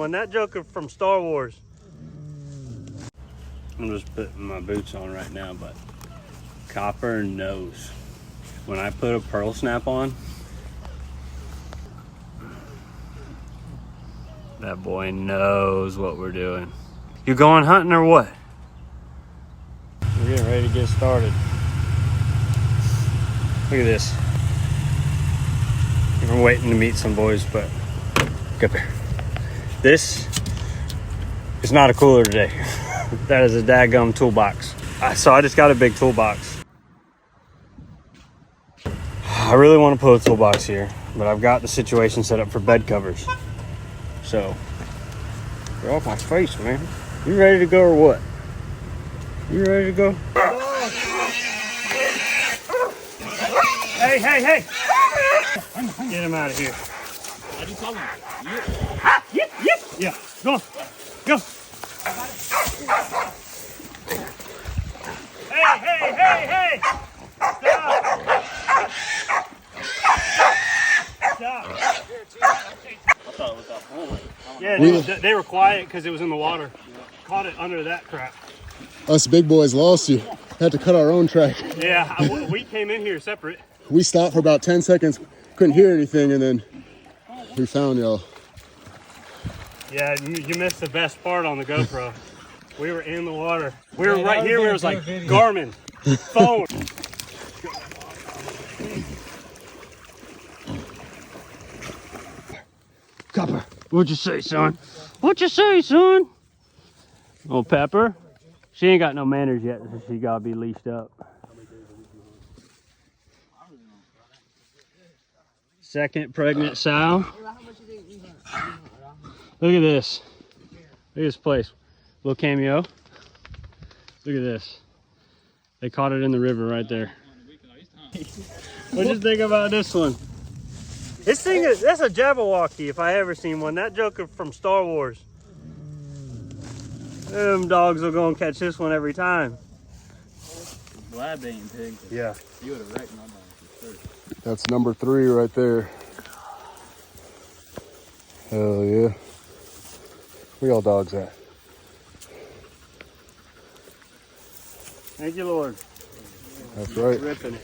When that Joker from Star Wars. I'm just putting my boots on right now, but Copper knows. When I put a pearl snap on, that boy knows what we're doing. You going hunting or what? We're getting ready to get started. Look at this. I'm waiting to meet some boys, but get there. This is not a cooler today. That is a daggum toolbox. So I just got a big toolbox. I really want to put a toolbox here, but I've got the situation set up for bed covers. So, get off my face, man. You ready to go or what? You ready to go? Hey, hey, hey! Get him out of here. How do you call him? Yep, yep, yeah. Go on. Go. Hey, hey, hey, hey! Stop. I thought it was that bull. Yeah, they were quiet because it was in the water. Caught it under that crap. Us big boys lost you. Had to cut our own track. Yeah, we came in here separate. We stopped for about 10 seconds, couldn't hear anything, and then we found y'all. Yeah, you missed the best part on the GoPro. We were in the water. We were right here where it was like Garmin phone. Copper, what'd you say, son? What'd you say, son? Oh, Pepper. She ain't got no manners yet, so she gotta be leashed up. Second pregnant sow. Look at this. Look at this place. Little cameo. Look at this. They caught it in the river right there. What'd you think about this one? This thing is, that's a Jabberwocky if I ever seen one. That Joker from Star Wars. Them dogs are gonna catch this one every time. Glad they ain't pig. Yeah. You would have wrecked my dog for sure. That's number 3 right there. Hell yeah. Where y'all dogs at? Thank you, Lord. That's right. Ripping it.